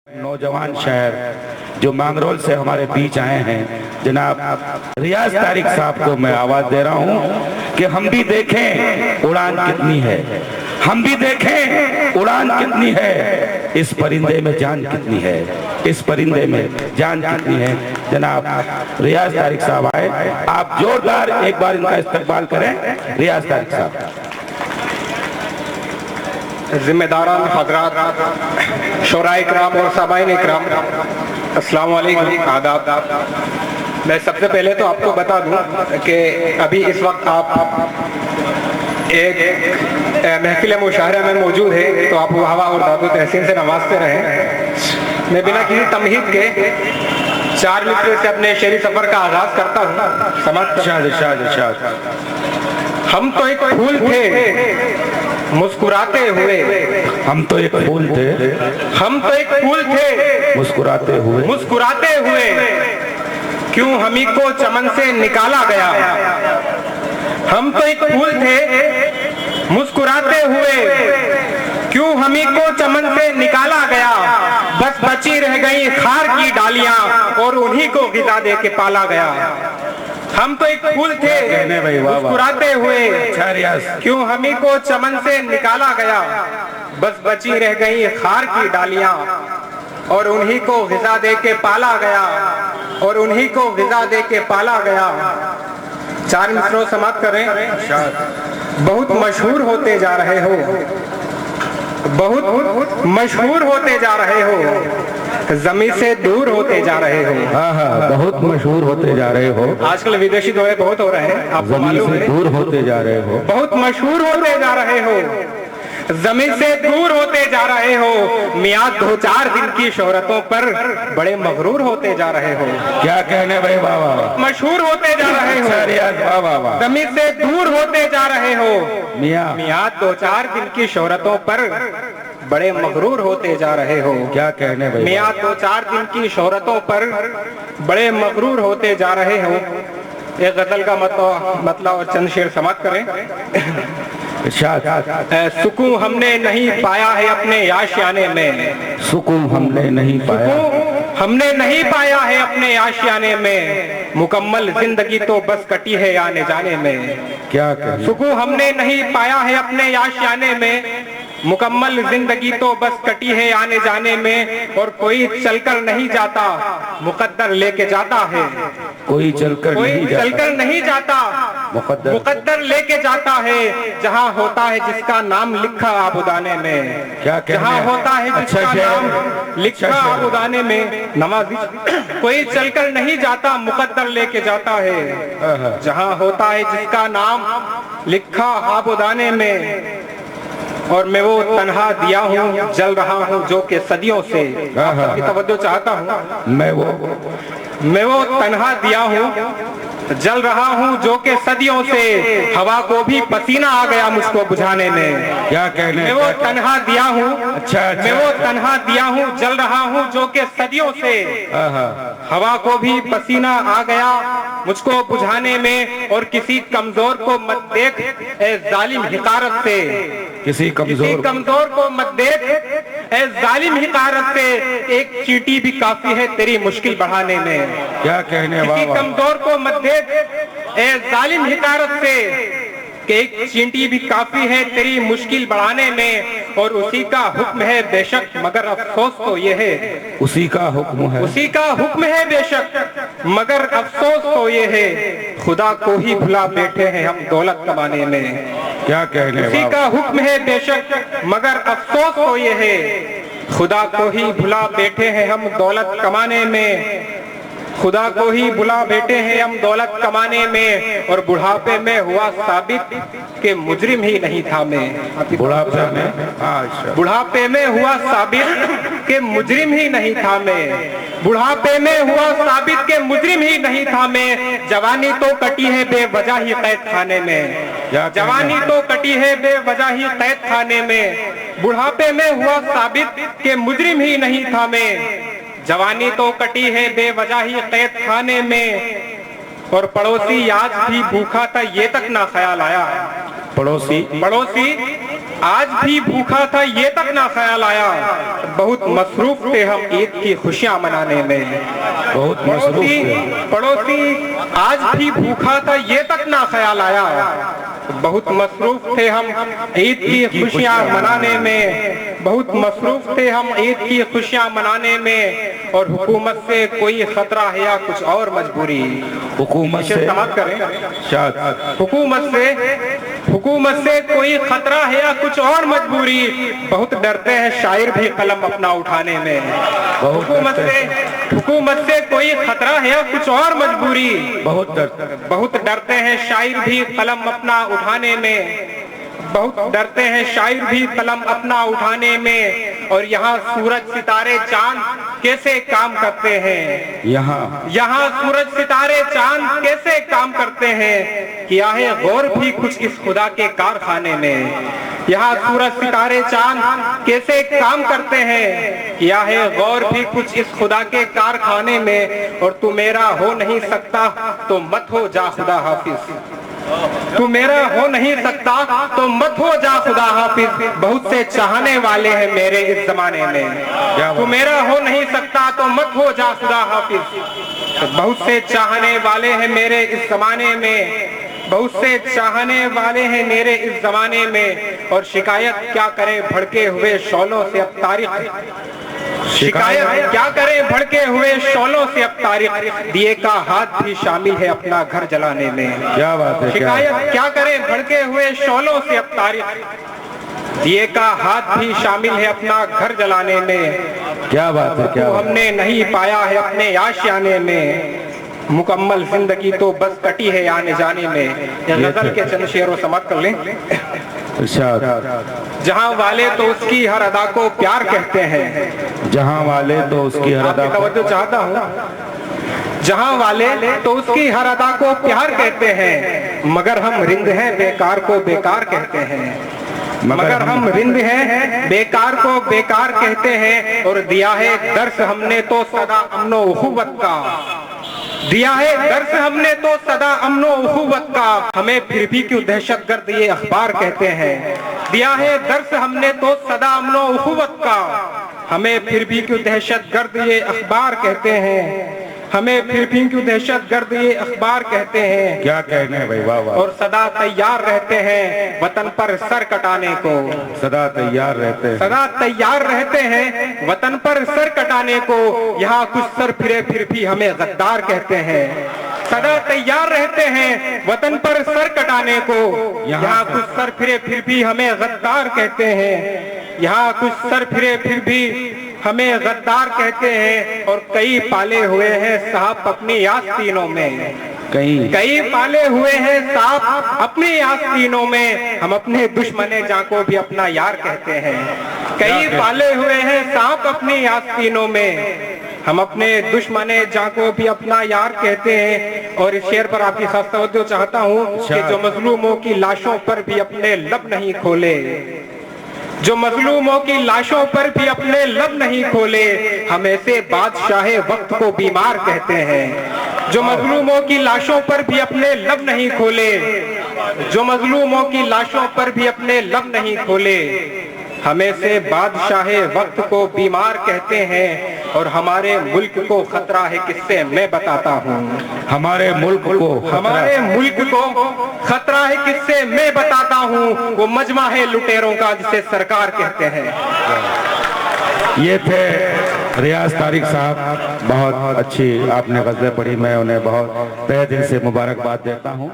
नौजवान शायर जो मांगरोल से हमारे बीच आए हैं, जनाब रियाज तारिक साहब को मैं आवाज दे रहा हूं कि हम भी देखें उड़ान कितनी है, हम भी देखें उड़ान कितनी है, इस परिंदे में जान कितनी है, इस परिंदे में जान कितनी है। जनाब रियाज तारिक साहब आए, आप जोरदार एक बार इनका इस्तकबाल करें। रियाज तारिक साहब। जिम्मेदारान हजरात, शोराए इकराम और साबाइन इकराम, अस्सलाम वालेकुम, आदाब। मैं सबसे पहले तो आपको बता दूं कि अभी इस वक्त आप एक महफिल मुशाहरा में मौजूद है, तो आप हवा और दादो तहसीन से नवाजते रहें। मैं बिना किसी तमहीद के 4 मिनट से अपने शेरी सफर का आगाज करता हूँ। समझ, हम तो एक फूल थे मुस्कुराते हुए, हम तो एक फूल थे, हम तो एक फूल थे मुस्कुराते हुए, मुस्कुराते हुए, क्यों हमी को चमन से निकाला गया। हम तो एक फूल थे मुस्कुराते हुए, क्यों हमी को चमन से निकाला गया। बस बची रह गई खार की डालियां और उन्हीं को गिजा दे के पाला गया। हम तो एक फूल थे मुस्कुराते हुए, क्यों हमी को चमन से निकाला गया। बस बची रह गई खार की डालियां और उन्हीं को गिजा दे के पाला गया, और उन्हीं को गिजा दे के पाला गया। 4 मिसरों समाप्त करें। बहुत मशहूर होते जा रहे हो, बहुत मशहूर होते जा रहे हो, जमीन से दूर होते जा रहे हो। हाँ, बहुत मशहूर होते जा रहे हो। आजकल विदेशी दौरे बहुत हो रहे हैं, आपको मालूम है। दूर होते जा रहे हो, बहुत मशहूर होते जा रहे हो, जमीन से दूर होते जा रहे हो। मियाद 2-4 दिन की शोहरतों पर बड़े मगरूर होते जा रहे हो। क्या कहने भाई बाबा, मशहूर होते जा रहे हो, जमीन से दूर होते जा रहे हो। मियाद 2-4 दिन की शोहरतों पर बड़े मगरूर होते जा रहे हो। क्या कहने भाई, मियाद 2-4 दिन की शोहरतों पर बड़े मगरूर होते जा रहे हो। एक गजल का मतलब और चंद शेर समाप्त करें। सुकून हमने नहीं पाया है अपने आशियाने में, सुकून हमने नहीं पाया, हमने नहीं पाया है अपने आशियाने में। मुकम्मल जिंदगी तो बस कटी है आने जाने में। क्या कहने, सुकून हमने नहीं पाया है अपने आशियाने में, मुकम्मल जिंदगी तो बस कटी है आने जाने में। और कोई चलकर नहीं जाता मुकद्दर लेके जाता है, कोई चलकर नहीं जाता मुकद्दर लेके जाता है। जहाँ होता है जिसका नाम लिखा आबुदाने में, क्या जहाँ होता है जिसका नाम लिखा आबुदाने में। नवाजी, कोई चलकर नहीं जाता मुकद्दर लेके जाता है, जहाँ होता है जिसका नाम लिखा आबुदाने में। और मैं वो तन्हा दिया हूँ जल रहा हूँ जो के सदियों से। आपकी तवज्जो चाहता हूँ। मैं वो तन्हा दिया हूँ जल रहा हूँ जो के सदियों से। हवा को भी पसीना आ गया मुझको बुझाने में। क्या कहने, मैं वो तन्हा दिया हूँ, अच्छा, मैं वो तन्हा दिया हूँ जल रहा हूँ जो के सदियों से। हवा को भी पसीना आ गया मुझको बुझाने में। और किसी कमजोर को मत देख ए जालिम हिकारत से, किसी कमजोर को मत देख ए जालिम हिकारत से। एक चींटी भी काफी है तेरी मुश्किल बढ़ाने में। क्या कहने, किसी कमजोर को मत देख ए जालिम हिकारत से, कि एक चींटी भी काफी है तेरी मुश्किल बढ़ाने में। और उसी का हुक्म है बेशक मगर अफसोस तो ये है, उसी का हुक्म है, उसी का हुक्म है बेशक मगर अफसोस तो ये है। खुदा को ही भुला बैठे हैं हम दौलत कमाने में। क्या कहने, उसी का हुक्म है बेशक मगर अफसोस तो ये है। खुदा को ही भुला बैठे हैं हम दौलत कमाने में। खुदा को ही भुला बैठे हैं हम दौलत कमाने में। और बुढ़ापे में हुआ साबित कि मुजरिम ही नहीं था मैं। बुढ़ापे में हुआ साबित कि मुजरिम ही नहीं था मैं। बुढ़ापे में हुआ साबित के मुजरिम ही नहीं था मैं। जवानी तो कटी है बेवजह ही कैद खाने में, जवानी तो कटी है बेवजह ही कैद खाने में। बुढ़ापे में हुआ साबित के मुजरिम ही नहीं था मैं। जवानी तो कटी है बेवजह ही कैद खाने में। और पड़ोसी आज भी भूखा था ये तक ना ख्याल आया, पड़ोसी आज भी भूखा था ये तक ना ख्याल आया, बहुत मसरूफ थे हम ईद की खुशियां मनाने में। बहुत मसरूफ थे। पड़ोसी आज भी भूखा था ये तक ना ख्याल आया, बहुत मसरूफ थे हम ईद की खुशियां मनाने में, बहुत मसरूफ थे हम ईद की खुशियां मनाने में। और हुकूमत से कोई खतरा है या कुछ और मजबूरी, हुकूमत से समाप्त करें। शायद हुकूमत से कोई खतरा है या कुछ और मजबूरी, बहुत डरते हैं शायर भी कलम अपना उठाने में। हुकूमत से कोई खतरा है या कुछ और मजबूरी, बहुत डरते हैं शायर भी कलम अपना उठाने में, बहुत डरते हैं शायर भी कलम अपना उठाने में। और यहाँ सूरज सितारे चांद कैसे काम करते हैं, यहाँ सूरज सितारे चांद कैसे काम करते हैं, किया है गौर भी कुछ इस खुदा के कारखाने में। यहाँ सूरज सितारे चांद कैसे काम करते हैं, किया है गौर भी कुछ इस खुदा के कारखाने में। और तू मेरा हो नहीं सकता तो मत हो जा खुदा हाफिज, तू मेरा हो नहीं सकता तो मत हो जा खुदा हाफिज, बहुत से चाहने वाले हैं मेरे इस जमाने में। तू मेरा हो नहीं सकता तो मत हो जा खुदा हाफिज, बहुत से चाहने वाले हैं मेरे इस जमाने में, बहुत से चाहने वाले हैं मेरे इस जमाने में। और शिकायत क्या करे भड़के हुए शौलों से अब तारीख, शिकायत क्या करे भड़के हुए शौलों से अब तारीख, दिए का हाथ भी शामिल है अपना घर जलाने में। क्या बात है। शिकायत क्या करे भड़के हुए शौलों से अब तारीख, दिए का हाथ भी शामिल है अपना घर जलाने में। क्या बात है। क्या हमने नहीं पाया है अपने आशियाने में, मुकम्मल जिंदगी तो बस कटी है आने जाने में। गजल के चंद शेरों समाप्त कर लें। जहाँ वाले तो उसकी हर अदा को प्यार कहते हैं, जहाँ वाले तो उसकी हर अदा को, तवज्जो चाहता हूँ, जहाँ वाले तो उसकी हर अदा को प्यार कहते हैं, मगर हम रिंद हैं बेकार को बेकार कहते हैं, मगर हम रिंद हैं बेकार को बेकार कहते हैं। और दिया है दर्स हमने तो सदा अमनो उखुवत का, दिया है दर्स हमने तो सदा अमनो उखुवत का, हमें फिर भी क्यों दहशतगर्द ये अखबार कहते हैं। दिया है दर्स हमने तो सदा अमनो उखुवत का, हमें फिर भी क्यों दहशतगर्द ये अखबार कहते हैं, हमें फिर भी क्यों दहशतगर्द ये अखबार कहते हैं। क्या कहने भाई, वाह वाह। और सदा तैयार रहते हैं वतन पर सर कटाने को, सदा तैयार रहते हैं, सदा तैयार रहते हैं वतन पर सर कटाने को। यहाँ कुछ सर फिरे फिर भी हमें गद्दार कहते हैं, सदा तैयार रहते हैं वतन पर सर कटाने को। यहाँ कुछ सर फिरे फिर भी हमें गद्दार कहते हैं, यहाँ कुछ सर फिरे फिर भी हमें गद्दार कहते हैं। और कई पाले हुए हैं साहब अपनी आस्तीनों में, कई पाले हुए हैं साहब अपनी आस्तीनों में, हम अपने दुश्मने जान को भी अपना यार कहते हैं। कई पाले हुए हैं साहब अपनी आस्तीनों में, हम अपने दुश्मने जान को भी अपना यार कहते हैं। और इस शेर पर आपकी खास तवज्जो चाहता हूँ कि जो मजलूमों की लाशों पर भी अपने लब नहीं खोले, जो मजलूमों की लाशों पर भी अपने लब नहीं खोले, हम ऐसे बादशाहे वक्त को बीमार कहते हैं। जो मजलूमों की लाशों पर भी अपने लब नहीं खोले, जो मजलूमों की लाशों पर भी अपने लब नहीं खोले, हमें से बादशाहे वक्त को बीमार कहते हैं। और हमारे मुल्क को खतरा है किससे मैं बताता हूँ, हमारे मुल्क को खतरा है किससे मैं बताता हूँ, वो मजमा है लुटेरों का जिसे सरकार कहते हैं। ये थे रियाज तारिक साहब, बहुत अच्छी आपने गज़लें पढ़ी, मैं उन्हें बहुत तहे दिल से मुबारकबाद देता हूँ।